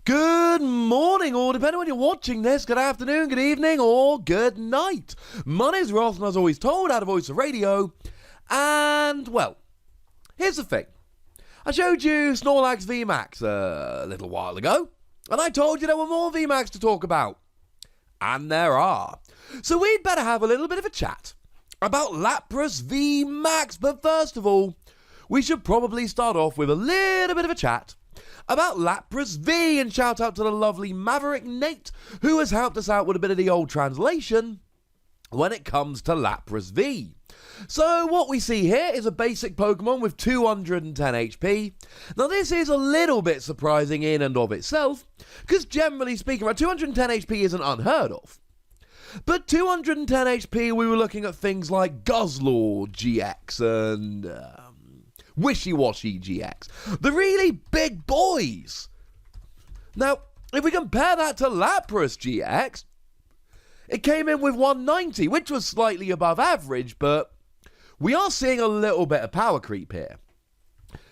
Good morning, or depending on when you're watching this, good afternoon, good evening, or good night. My name's Ross, and as always told, out of Voice of Radio. And, well, here's the thing. I showed you Snorlax V-Max a little while ago, and I told you there were more V-Max to talk about. And there are. So we'd better have a little bit of a chat about Lapras V-Max. But first of all, we should probably start off with a little bit of a chat about Lapras V, and shout out to the lovely Maverick Nate, who has helped us out with a bit of the old translation when it comes to Lapras V. So what we see here is a basic Pokemon with 210 HP. Now this is a little bit surprising in and of itself, because generally speaking, 210 HP isn't unheard of. But 210 HP, we were looking at things like Guzzlord GX and Wishy-Washy GX. The really big boys. Now, if we compare that to Lapras GX, it came in with 190, which was slightly above average, but we are seeing a little bit of power creep here.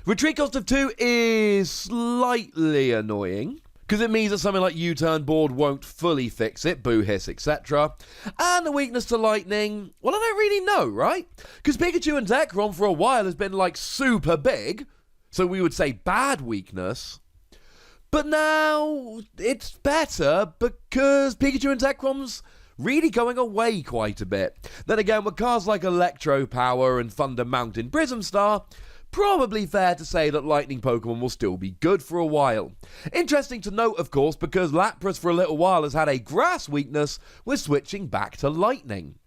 Retreat cost of 2 is slightly annoying, because it means that something like U-Turn Board won't fully fix it, Boo Hiss, etc. And the weakness to Lightning, well, I don't really know, right? Because Pikachu and Zekrom for a while has been, like, super big, so we would say bad weakness. But now, it's better, because Pikachu and Zekrom's really going away quite a bit. Then again, with cards like Electro Power and Thunder Mountain Prism Star, probably fair to say that Lightning Pokemon will still be good for a while. Interesting to note, of course, because Lapras for a little while has had a Grass weakness, we're switching back to Lightning.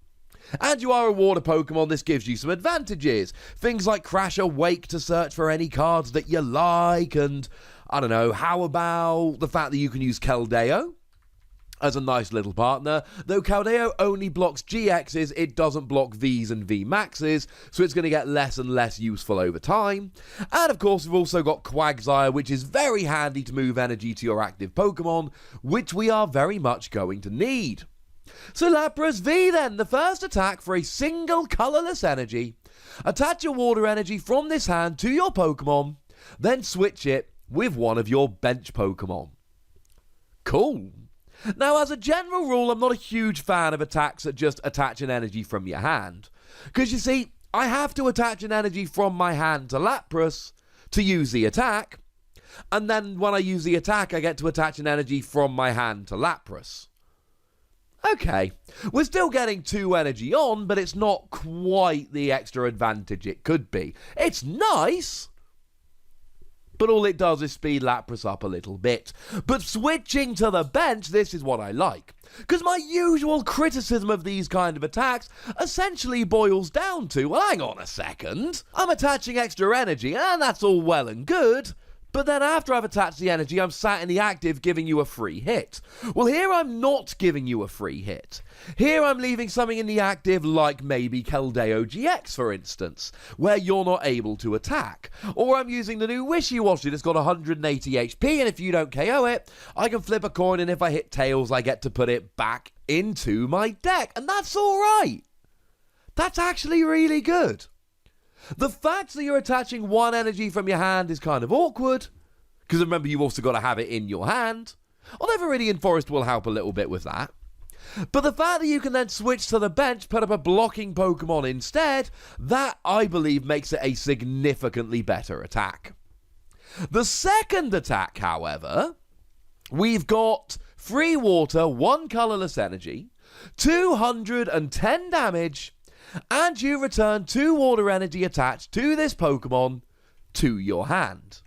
And you are a Water Pokemon, this gives you some advantages. Things like Crash Awake to search for any cards that you like, and, I don't know, how about the fact that you can use Keldeo as a nice little partner? Though Keldeo only blocks GXs, it doesn't block Vs and VMAXs, so it's going to get less and less useful over time. And of course, we've also got Quagsire, which is very handy to move energy to your active Pokemon, which we are very much going to need. So Lapras V then, the first attack for a single colourless energy. Attach your water energy from this hand to your Pokemon, then switch it with one of your bench Pokemon. Cool. Now, as a general rule, I'm not a huge fan of attacks that just attach an energy from your hand. Because, you see, I have to attach an energy from my hand to Lapras to use the attack. And then when I use the attack, I get to attach an energy from my hand to Lapras. Okay, we're still getting 2 energy on, but it's not quite the extra advantage it could be. It's nice, but all it does is speed Lapras up a little bit. But switching to the bench, this is what I like. Because my usual criticism of these kind of attacks essentially boils down to, well, hang on a second, I'm attaching extra energy, and that's all well and good, but then after I've attached the energy, I'm sat in the active giving you a free hit. Well, here I'm not giving you a free hit. Here I'm leaving something in the active like maybe Keldeo GX, for instance, where you're not able to attack. Or I'm using the new Wishy-Washy that's got 180 HP, and if you don't KO it, I can flip a coin, and if I hit tails, I get to put it back into my deck. And that's alright. That's actually really good. The fact that you're attaching 1 energy from your hand is kind of awkward, because remember, you've also got to have it in your hand. Although Viridian Forest will help a little bit with that. But the fact that you can then switch to the bench, put up a blocking Pokemon instead, that, I believe, makes it a significantly better attack. The second attack, however, we've got 3 water, 1 colourless energy, 210 damage, and you return 2 water energy attached to this Pokemon to your hand.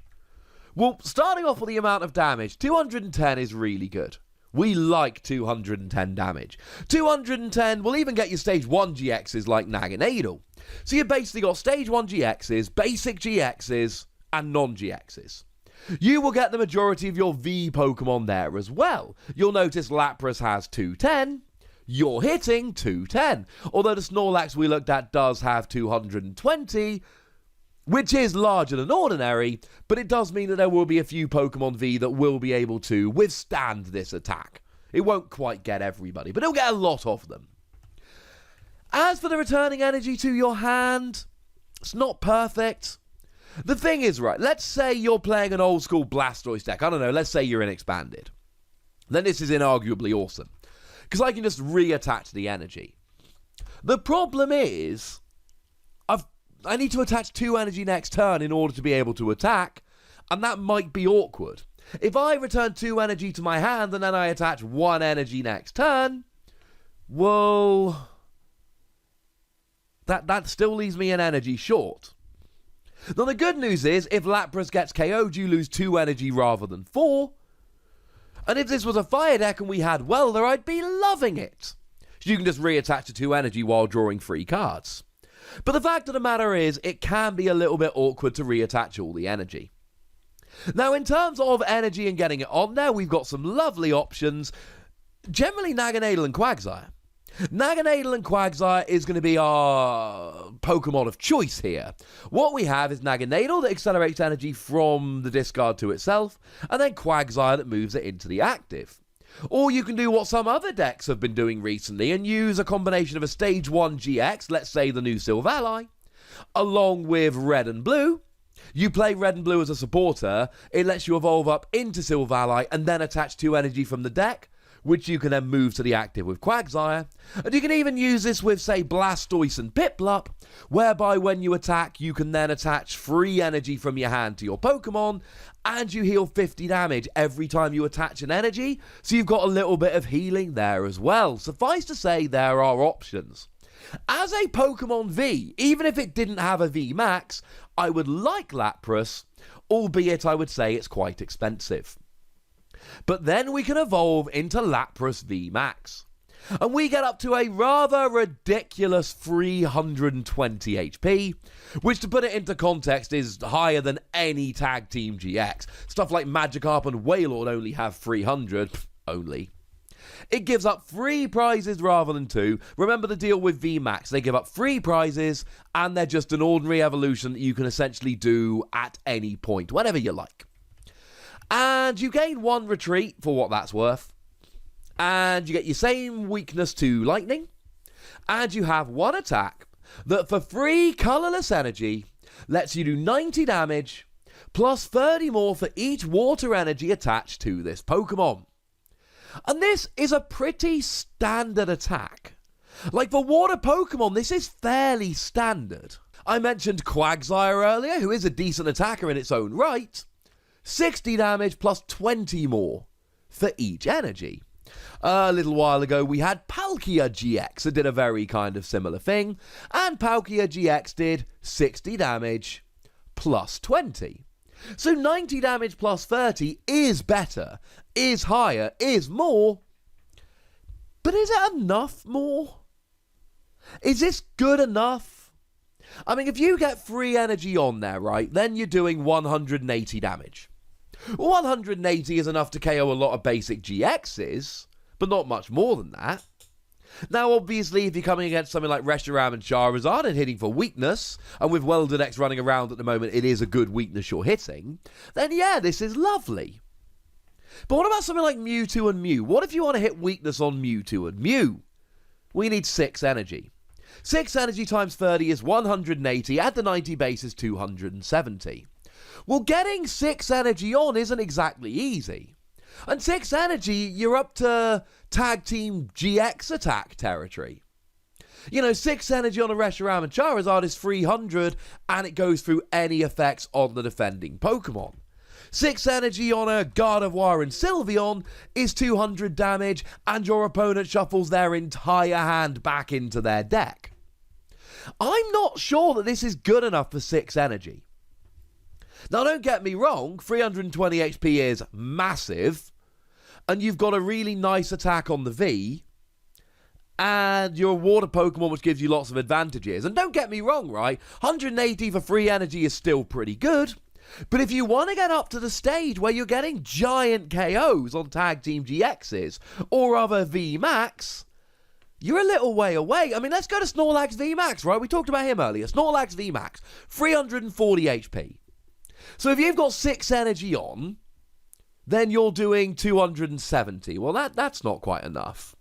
Well, starting off with the amount of damage, 210 is really good. We like 210 damage. 210 will even get you stage 1 GXs like Naganadel. So you've basically got stage 1 GXs, basic GXs, and non-GXs. You will get the majority of your V Pokemon there as well. You'll notice Lapras has 210. You're hitting 210. Although the Snorlax we looked at does have 220, which is larger than ordinary, but it does mean that there will be a few Pokemon V that will be able to withstand this attack. It won't quite get everybody, but it'll get a lot of them. As for the returning energy to your hand, it's not perfect. The thing is, right, let's say you're playing an old school Blastoise deck. I don't know, let's say you're in Expanded. Then this is inarguably awesome, because I can just reattach the energy. The problem is, I need to attach 2 energy next turn in order to be able to attack, and that might be awkward. If I return 2 energy to my hand and then I attach 1 energy next turn, well, that still leaves me an energy short. Now the good news is, if Lapras gets KO'd, you lose 2 energy rather than 4. And if this was a fire deck and we had Welder, I'd be loving it. You can just reattach to 2 energy while drawing 3 cards. But the fact of the matter is, it can be a little bit awkward to reattach all the energy. Now, in terms of energy and getting it on there, we've got some lovely options. Generally, Naganadel and Quagsire. Naganadel and Quagsire is going to be our Pokemon of choice here. What we have is Naganadel that accelerates energy from the discard to itself, and then Quagsire that moves it into the active. Or you can do what some other decks have been doing recently and use a combination of a Stage 1 GX, let's say the new Silvally, along with Red and Blue. You play Red and Blue as a supporter, it lets you evolve up into Silvally and then attach 2 energy from the deck, which you can then move to the active with Quagsire. And you can even use this with, say, Blastoise and Piplup, whereby when you attack, you can then attach 3 energy from your hand to your Pokemon, and you heal 50 damage every time you attach an energy, so you've got a little bit of healing there as well. Suffice to say, there are options. As a Pokemon V, even if it didn't have a V-Max, I would like Lapras, albeit I would say it's quite expensive. But then we can evolve into Lapras V-Max. And we get up to a rather ridiculous 320 HP, which, to put it into context, is higher than any Tag Team GX. Stuff like Magikarp and Wailord only have 300, only. It gives up 3 prizes rather than 2. Remember the deal with VMAX. They give up 3 prizes, and they're just an ordinary evolution that you can essentially do at any point, whenever you like. And you gain 1 retreat for what that's worth. And you get your same weakness to lightning. And you have 1 attack that, for 3 colourless energy, lets you do 90 damage, plus 30 more for each water energy attached to this Pokemon. And this is a pretty standard attack. Like, for water Pokemon, this is fairly standard. I mentioned Quagsire earlier, who is a decent attacker in its own right. 60 damage plus 20 more for each energy. A little while ago, we had Palkia Gx that did a very kind of similar thing, and Palkia Gx did 60 damage plus 20. So 90 damage plus 30 is better, is higher, is more, but is it enough more? Is this good enough? I mean, if you get 3 energy on there, right, then you're doing 180 damage. 180 is enough to KO a lot of basic GXs, but not much more than that. Now, obviously, if you're coming against something like Reshiram and Charizard and hitting for weakness, and with Welderdex running around at the moment, it is a good weakness you're hitting, then yeah, this is lovely. But what about something like Mewtwo and Mew? What if you want to hit weakness on Mewtwo and Mew? We need 6 energy. 6 energy times 30 is 180, add the 90 base is 270. Well, getting 6 energy on isn't exactly easy. And 6 energy, you're up to Tag Team GX attack territory. You know, 6 energy on a Reshiram and Charizard is 300, and it goes through any effects on the defending Pokemon. 6 energy on a Gardevoir and Sylveon is 200 damage, and your opponent shuffles their entire hand back into their deck. I'm not sure that this is good enough for 6 energy. Now, don't get me wrong, 320 HP is massive, and you've got a really nice attack on the V, and you're a water Pokemon, which gives you lots of advantages. And don't get me wrong, right, 180 for free energy is still pretty good, but if you want to get up to the stage where you're getting giant KOs on Tag Team GXs, or other VMAX, you're a little way away. I mean, let's go to Snorlax V-Max, right? We talked about him earlier. Snorlax V-Max, 340 HP. So if you've got 6 energy on, then you're doing 270. Well, that's not quite enough.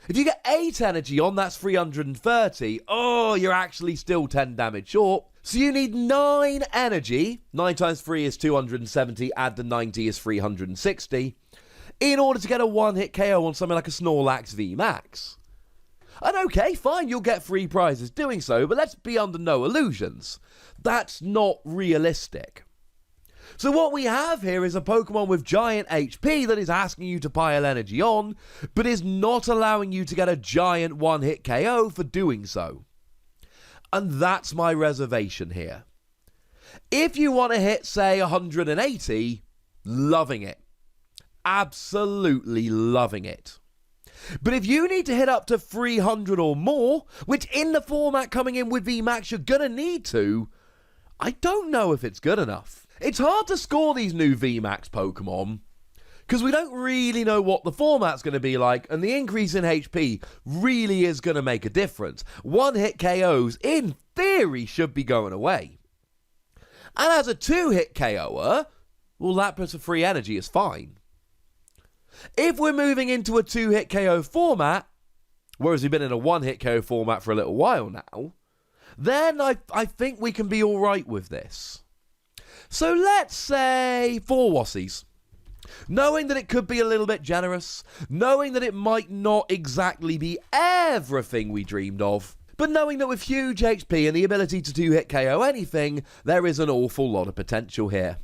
If you get 8 energy on, that's 330. Oh, you're actually still 10 damage short. So you need 9 energy. 9 times 3 is 270. Add the 90 is 360. In order to get a one-hit KO on something like a Snorlax V-Max. And okay, fine, you'll get free prizes doing so, but let's be under no illusions. That's not realistic. So what we have here is a Pokemon with giant HP that is asking you to pile energy on, but is not allowing you to get a giant one-hit KO for doing so. And that's my reservation here. If you want to hit, say, 180, loving it. Absolutely loving it. But if you need to hit up to 300 or more, which in the format coming in with VMAX you're going to need to, I don't know if it's good enough. It's hard to score these new VMAX Pokemon, because we don't really know what the format's going to be like, and the increase in HP really is going to make a difference. One-hit KOs, in theory, should be going away. And as a 2-hit KOer, well, Lapras for free energy is fine. If we're moving into a 2-hit KO format, whereas we've been in a 1-hit KO format for a little while now, then I think we can be alright with this. So let's say 4 Wassies. Knowing that it could be a little bit generous, knowing that it might not exactly be everything we dreamed of, but knowing that with huge HP and the ability to 2-hit KO anything, there is an awful lot of potential here.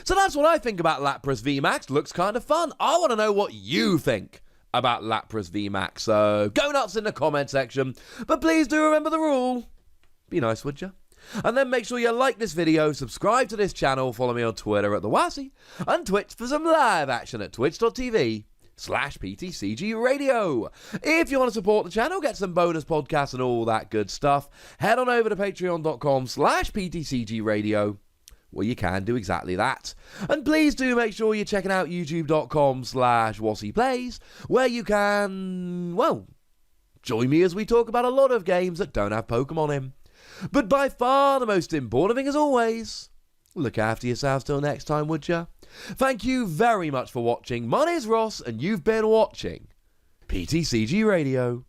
So that's what I think about Lapras V-Max. Looks kind of fun. I want to know what you think about Lapras V-Max. So go nuts in the comment section. But please do remember the rule. Be nice, would you? And then make sure you like this video, subscribe to this channel, follow me on Twitter at The Wassy, and Twitch for some live action at twitch.tv/PTCGRadio. If you want to support the channel, get some bonus podcasts and all that good stuff, head on over to patreon.com/PTCGRadio, where you can do exactly that. And please do make sure you're checking out youtube.com/WassyPlays, where you can, well, join me as we talk about a lot of games that don't have Pokemon in. But by far the most important thing, as always, look after yourselves till next time, would ya? Thank you very much for watching. My name's Ross, and you've been watching PTCG Radio.